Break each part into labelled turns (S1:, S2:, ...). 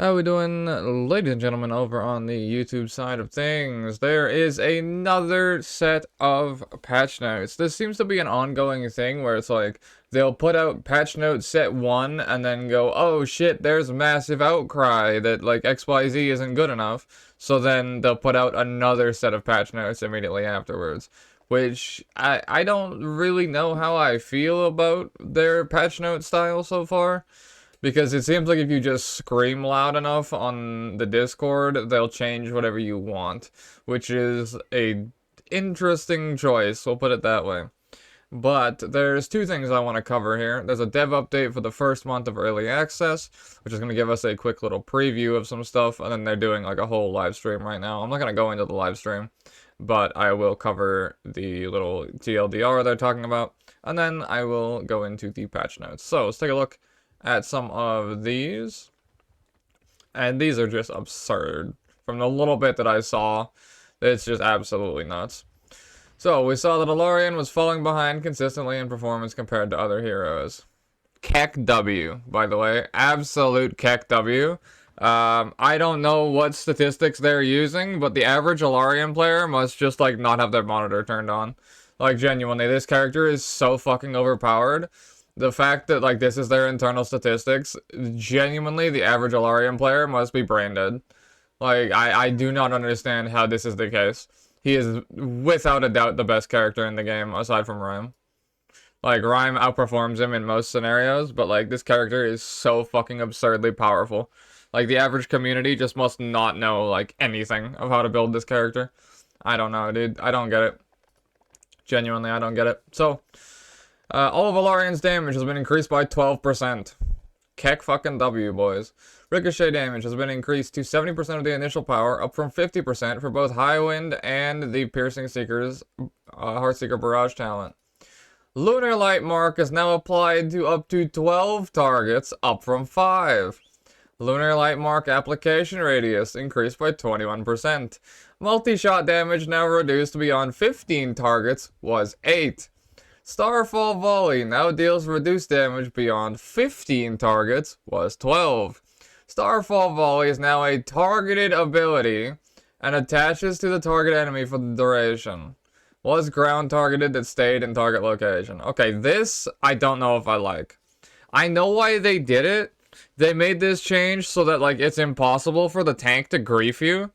S1: How we doing, ladies and gentlemen, over on the YouTube side of things? There is another set of patch notes. This seems to be an ongoing thing where it's like, they'll put out patch note set 1 and then go, oh shit, there's massive outcry that like XYZ isn't good enough. So then they'll put out another set of patch notes immediately afterwards. Which, I don't really know how I feel about their patch note style so far. Because it seems like if you just scream loud enough on the Discord, they'll change whatever you want. Which is a interesting choice, we'll put it that way. But there's two things I want to cover here. There's a dev update for the first month of early access, which is going to give us a quick little preview of some stuff, and then they're doing like a whole live stream right now. I'm not going to go into the live stream, but I will cover the little TLDR they're talking about, and then I will go into the patch notes. So let's take a look at some of these, and these are just absurd. From the little bit that I saw, it's just absolutely nuts. So we saw that Elarion was falling behind consistently in performance compared to other heroes. Keck W, by the way, absolute Keck W. I don't know what statistics they're using, but the average Elarion player must just like not have their monitor turned on. Like genuinely, this character is so fucking overpowered. The fact that, like, this is their internal statistics, genuinely, the average Elarion player must be brain dead. Like, I do not understand how this is the case. He is, without a doubt, the best character in the game, aside from Rhyme. Like, Rhyme outperforms him in most scenarios, but, like, this character is so fucking absurdly powerful. Like, the average community just must not know, like, anything of how to build this character. I don't know, dude. I don't get it. Genuinely, I don't get it. So, all of Elarion's damage has been increased by 12%. Keck fucking W, boys. Ricochet damage has been increased to 70% of the initial power, up from 50% for both Highwind and the Piercing Seeker's Heartseeker Barrage talent. Lunar Light Mark is now applied to up to 12 targets, up from 5. Lunar Light Mark application radius increased by 21%. Multi-shot damage now reduced beyond 15 targets was 8. Starfall Volley now deals reduced damage beyond 15 targets, was 12. Starfall Volley is now a targeted ability and attaches to the target enemy for the duration. Was ground targeted that stayed in target location. Okay, this I don't know if I like. I know why they did it. They made this change so that like it's impossible for the tank to grief you.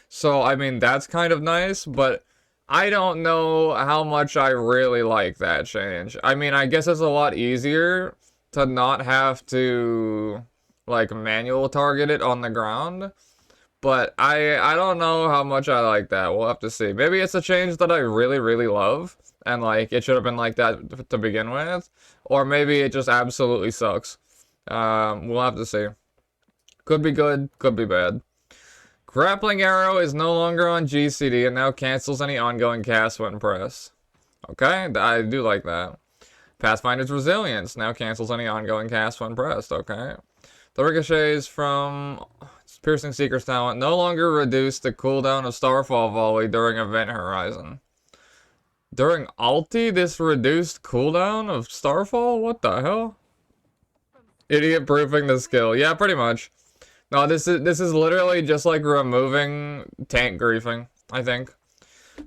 S1: So I mean that's kind of nice, but I don't know how much I really like that change. I mean, I guess it's a lot easier to not have to, like, manual target it on the ground. But I don't know how much I like that. We'll have to see. Maybe it's a change that I really, really love. And, like, it should have been like that to begin with. Or maybe it just absolutely sucks. We'll have to see. Could be good, could be bad. Grappling Arrow is no longer on GCD and now cancels any ongoing cast when pressed. Okay, I do like that. Pathfinder's Resilience now cancels any ongoing cast when pressed. Okay. The ricochets from Piercing Seeker's talent no longer reduce the cooldown of Starfall Volley during Event Horizon. During ulti, this reduced cooldown of Starfall? What the hell? Idiot proofing the skill. Yeah, pretty much. No, this is literally just like removing tank griefing, I think.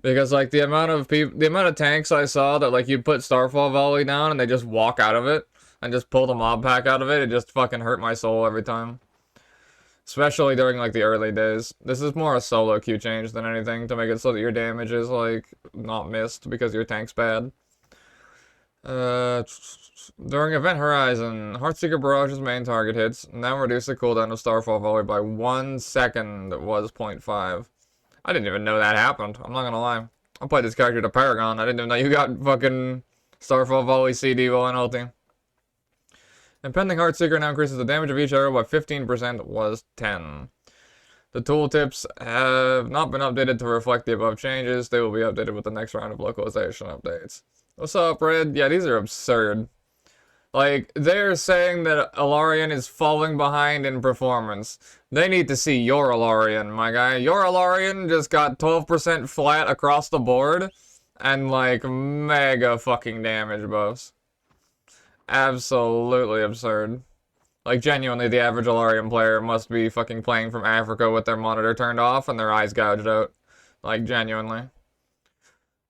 S1: Because like the amount of tanks I saw that like you put Starfall Volley down and they just walk out of it and just pull the mob pack out of it, it just fucking hurt my soul every time. Especially during like the early days. This is more a solo queue change than anything to make it so that your damage is like not missed because your tank's bad. During Event Horizon, Heartseeker Barrage's main target hits now reduce the cooldown of Starfall Volley by 1 second, was 0.5. I didn't even know that happened, I'm not gonna lie. I played this character to Paragon, I didn't even know you got fucking Starfall Volley CD while in ulti. Impending Heartseeker now increases the damage of each arrow by 15%, was 10. The tooltips have not been updated to reflect the above changes. They will be updated with the next round of localization updates. What's up, Red? Yeah, these are absurd. Like, they're saying that Elarion is falling behind in performance. They need to see your Elarion, my guy. Your Elarion just got 12% flat across the board, and, like, mega fucking damage buffs. Absolutely absurd. Like, genuinely, the average Elarion player must be fucking playing from Africa with their monitor turned off and their eyes gouged out. Like, genuinely.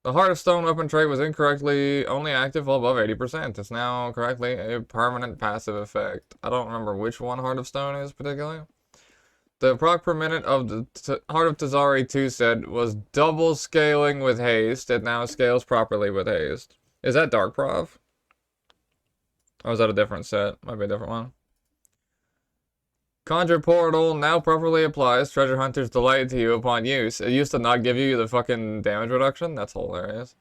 S1: The Heart of Stone weapon trait was incorrectly only active while above 80%. It's now correctly a permanent passive effect. I don't remember which one Heart of Stone is particularly. The proc per minute of the Heart of Tazari 2 set was double scaling with haste. It now scales properly with haste. Is that Dark Prof? Or is that a different set? Might be a different one. Conjure Portal now properly applies Treasure Hunter's Delight to you upon use. It used to not give you the fucking damage reduction? That's hilarious.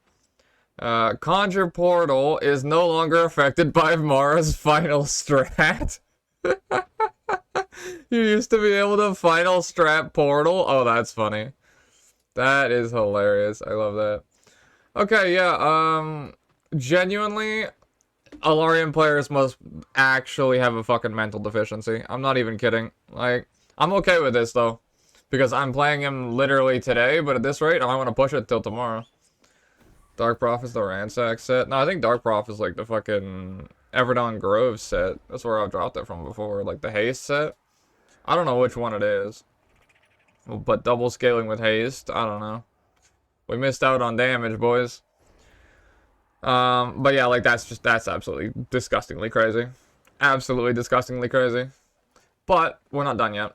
S1: Conjure Portal is no longer affected by Mara's final strat. You used to be able to final strat Portal? Oh, that's funny. That is hilarious. I love that. Okay, yeah, genuinely, Elarion players must actually have a fucking mental deficiency. I'm not even kidding. Like, I'm okay with this, though. Because I'm playing him literally today, but at this rate, I want to push it till tomorrow. Dark Prof is the Ransack set. No, I think Dark Prof is like the fucking Everdon Grove set. That's where I've dropped it from before. Like the Haste set. I don't know which one it is. But double scaling with Haste, I don't know. We missed out on damage, boys. But yeah, like that's absolutely disgustingly crazy. Absolutely disgustingly crazy. But we're not done yet.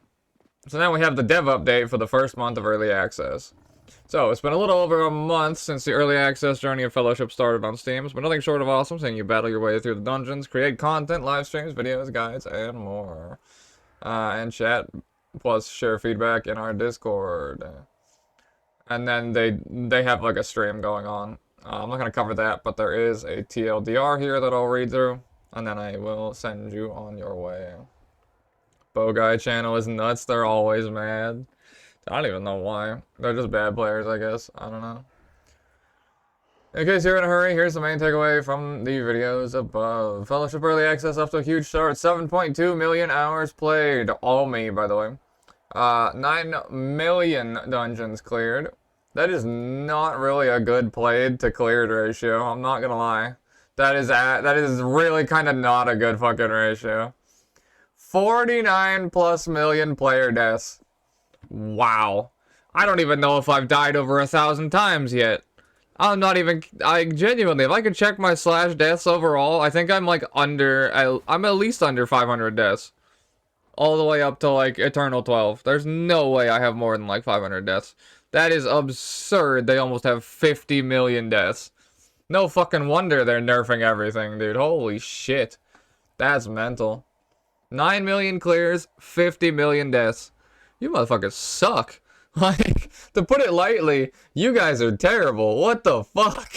S1: So now we have the dev update for the first month of early access. So it's been a little over a month since the early access journey of Fellowship started on Steam. It's been nothing short of awesome, seeing you battle your way through the dungeons, create content, live streams, videos, guides, and more. And chat plus share feedback in our Discord. And then they have like a stream going on. I'm not going to cover that, but there is a TLDR here that I'll read through, and then I will send you on your way. Bow Guy channel is nuts. They're always mad. I don't even know why. They're just bad players, I guess. I don't know. In case you're in a hurry, here's the main takeaway from the videos above. Fellowship Early Access off to a huge start. 7.2 million hours played. All me, by the way. 9 million dungeons cleared. That is not really a good played to cleared ratio. I'm not gonna lie. That is really kind of not a good fucking ratio. 49 plus million player deaths. Wow. I don't even know if I've died over 1,000 times yet. I'm not even, genuinely, if I could check my slash deaths overall, I think I'm like I'm at least under 500 deaths. All the way up to like Eternal 12. There's no way I have more than like 500 deaths. That is absurd. They almost have 50 million deaths. No fucking wonder they're nerfing everything, dude. Holy shit. That's mental. 9 million clears, 50 million deaths. You motherfuckers suck. Like, to put it lightly, you guys are terrible. What the fuck?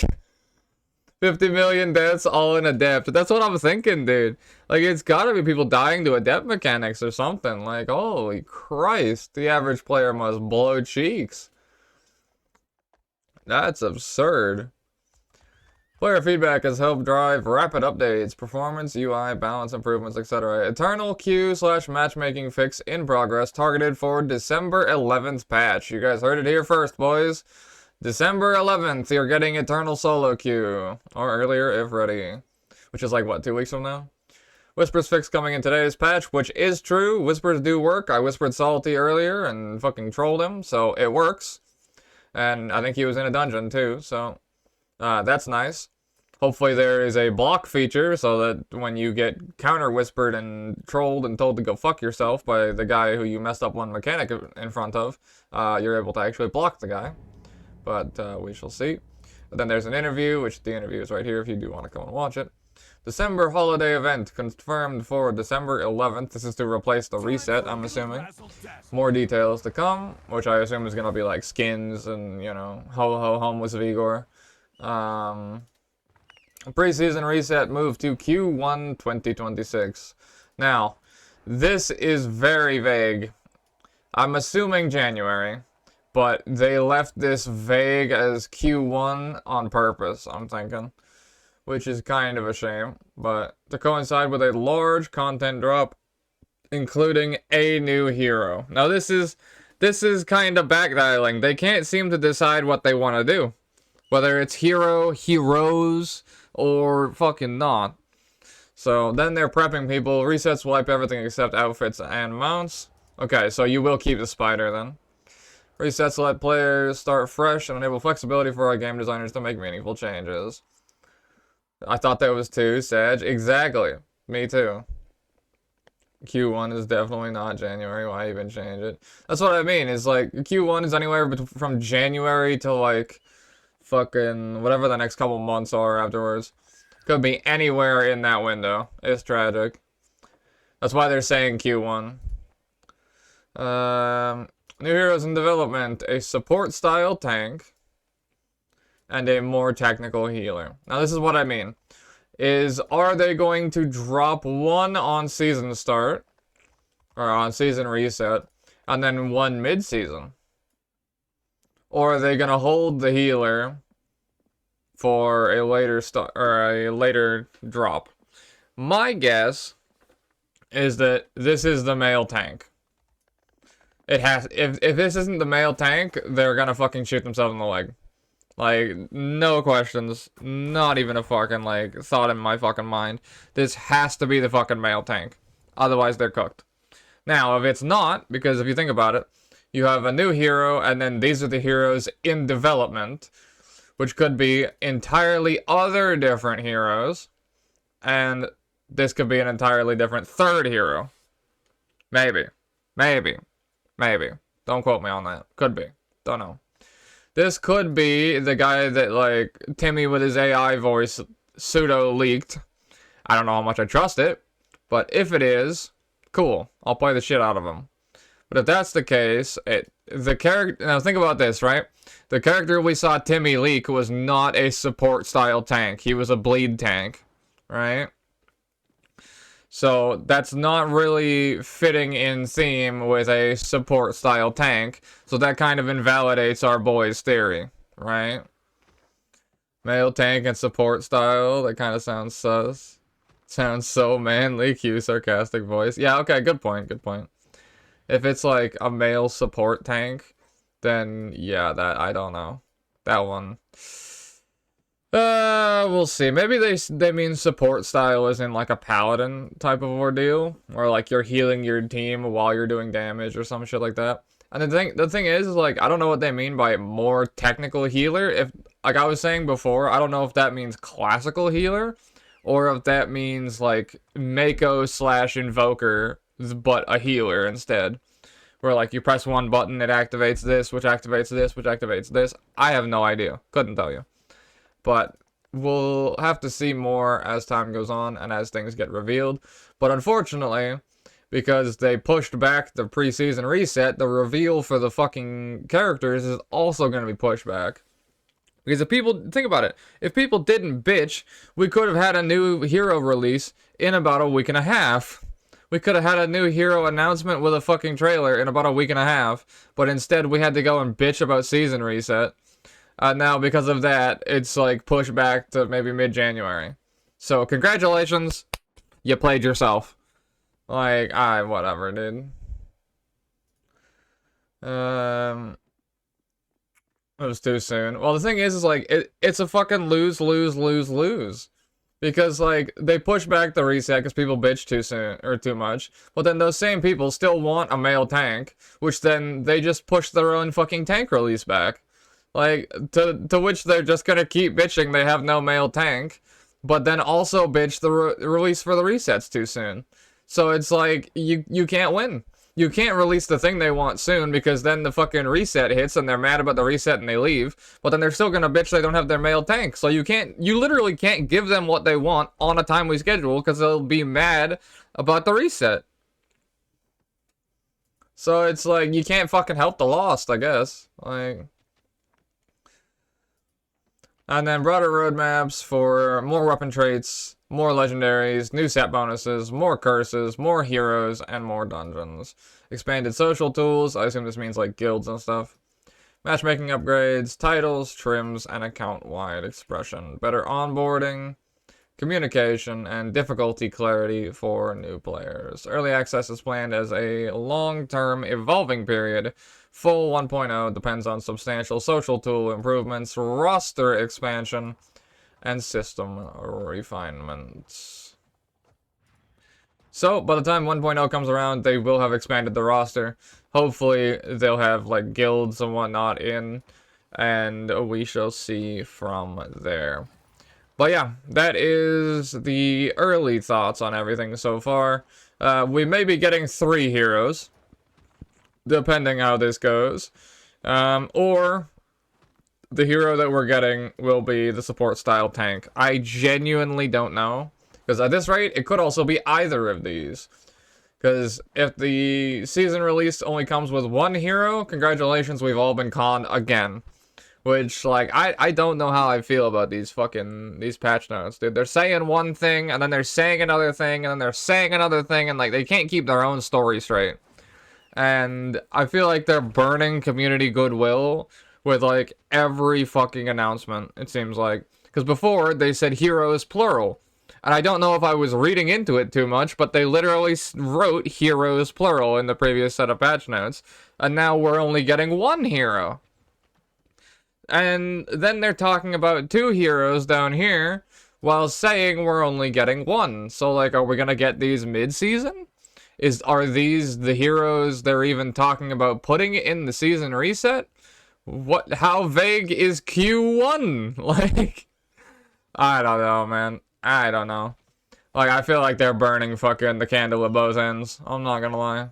S1: 50 million deaths all in Adept. That's what I'm thinking, dude. Like, it's gotta be people dying to Adept mechanics or something. Like, holy Christ. The average player must blow cheeks. That's absurd. Player feedback has helped drive rapid updates, performance, UI, balance improvements, etc. Eternal queue/matchmaking fix in progress, targeted for December 11th patch. You guys heard it here first, boys. December 11th, you're getting Eternal solo queue. Or earlier, if ready. Which is like, what, 2 weeks from now? Whispers fix coming in today's patch, which is true. Whispers do work. I whispered Salty earlier and fucking trolled him, so it works. And I think he was in a dungeon, too, so... that's nice. Hopefully there is a block feature so that when you get counter-whispered and trolled and told to go fuck yourself by the guy who you messed up one mechanic in front of, you're able to actually block the guy. But we shall see. But then there's an interview, which the interview is right here if you do want to come and watch it. December holiday event confirmed for December 11th. This is to replace the reset, I'm assuming. More details to come, which I assume is going to be like skins and, you know, ho-ho homeless Vigor. Preseason reset move to Q1 2026. Now, this is very vague. I'm assuming January, but they left this vague as Q1 on purpose, I'm thinking. Which is kind of a shame, but to coincide with a large content drop, including a new hero. Now this is kind of backdialing. They can't seem to decide what they want to do. Whether it's hero, heroes, or fucking not. So then they're prepping people. Resets wipe everything except outfits and mounts. Okay, so you will keep the spider then. Resets let players start fresh and enable flexibility for our game designers to make meaningful changes. I thought that was too, Sag. Exactly. Me too. Q1 is definitely not January. Why even change it? That's what I mean. It's like Q1 is anywhere from January to like fucking whatever the next couple months are afterwards. Could be anywhere in that window. It's tragic. That's why they're saying Q1. New heroes in development. A support style tank. And a more technical healer. Now this is what I mean. Are they going to drop one on season start? Or on season reset. And then one mid-season? Or are they going to hold the healer for a later start or a later drop? My guess is that this is the male tank. It has if this isn't the male tank, they're gonna fucking shoot themselves in the leg. Like, no questions. Not even a fucking, like, thought in my fucking mind. This has to be the fucking male tank. Otherwise, they're cooked. Now, if it's not, because if you think about it, you have a new hero, and then these are the heroes in development, which could be entirely other different heroes, and this could be an entirely different third hero. Maybe. Maybe. Maybe. Don't quote me on that. Could be. Don't know. This could be the guy that, like, Timmy with his AI voice pseudo-leaked. I don't know how much I trust it, but if it is, cool. I'll play the shit out of him. But if that's the case, the character... Now, think about this, right? The character we saw Timmy leak was not a support-style tank. He was a bleed tank, right? So that's not really fitting in theme with a support style tank. So that kind of invalidates our boy's theory, right? Male tank and support style, that kind of sounds sus. Sounds so manly, cue sarcastic voice. Yeah, okay, good point, good point. If it's like a male support tank, then yeah, that, I don't know. That one. We'll see. Maybe they mean support style isn't like a paladin type of ordeal, or like you're healing your team while you're doing damage or some shit like that. And the thing is like, I don't know what they mean by more technical healer. If, like I was saying before, I don't know if that means classical healer, or if that means like Mako / invoker, but a healer instead. Where like you press one button, it activates this, which activates this, which activates this. I have no idea. Couldn't tell you. But we'll have to see more as time goes on and as things get revealed. But unfortunately, because they pushed back the preseason reset, the reveal for the fucking characters is also going to be pushed back. Because if people, think about it, if people didn't bitch, we could have had a new hero release in about a week and a half. We could have had a new hero announcement with a fucking trailer in about a week and a half. But instead, we had to go and bitch about season reset. Now, because of that, it's like pushed back to maybe mid-January. So, congratulations. You played yourself. Like, whatever, dude. It was too soon. Well, the thing is like, it's a fucking lose, lose, lose, lose. Because, like, they push back the reset because people bitch too soon, or too much. But then those same people still want a male tank, which then they just push their own fucking tank release back. Like, to which they're just gonna keep bitching they have no male tank, but then also bitch the release for the resets too soon. So it's like, you can't win. You can't release the thing they want soon, because then the fucking reset hits and they're mad about the reset and they leave, but then they're still gonna bitch they don't have their male tank. So you literally can't give them what they want on a timely schedule, because they'll be mad about the reset. So it's like, you can't fucking help the lost, I guess. Like... And then broader roadmaps for more weapon traits, more legendaries, new set bonuses, more curses, more heroes, and more dungeons. Expanded social tools, I assume this means like guilds and stuff. Matchmaking upgrades, titles, trims, and account-wide expression. Better onboarding, communication, and difficulty clarity for new players. Early access is planned as a long-term evolving period. Full 1.0 depends on substantial social tool improvements, roster expansion, and system refinements. So, by the time 1.0 comes around, they will have expanded the roster. Hopefully, they'll have, like, guilds and whatnot in, and we shall see from there. But yeah, that is the early thoughts on everything so far. We may be getting 3 heroes, depending how this goes. Or the hero that we're getting will be the support style tank. I genuinely don't know. Because at this rate, it could also be either of these. Because if the season release only comes with 1 hero, congratulations, we've all been conned again. Which, like, I don't know how I feel about these patch notes, dude. They're saying one thing, and then they're saying another thing, and then they're saying another thing, and, like, they can't keep their own story straight. And I feel like they're burning community goodwill with, like, every fucking announcement, it seems like. Because before, they said heroes plural. And I don't know if I was reading into it too much, but they literally wrote heroes plural in the previous set of patch notes. And now we're only getting 1 hero. And then they're talking about 2 heroes down here, while saying we're only getting 1. So, like, are we gonna get these mid-season? Are these the heroes they're even talking about putting in the season reset? How vague is Q1? Like, I don't know, man. I don't know. Like, I feel like they're burning fucking the candle at both ends. I'm not gonna lie.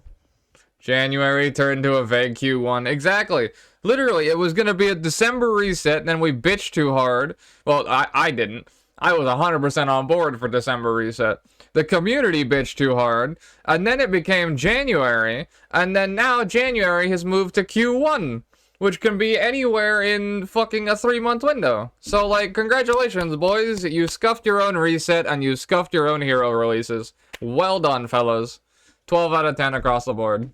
S1: January turned into a vague Q1. Exactly. Literally, it was gonna be a December reset, and then we bitched too hard. Well, I didn't. I was 100% on board for December reset. The community bitched too hard, and then it became January, and then now January has moved to Q1. Which can be anywhere in fucking a 3-month window. So, like, congratulations, boys. You scuffed your own reset, and you scuffed your own hero releases. Well done, fellas. 12 out of 10 across the board.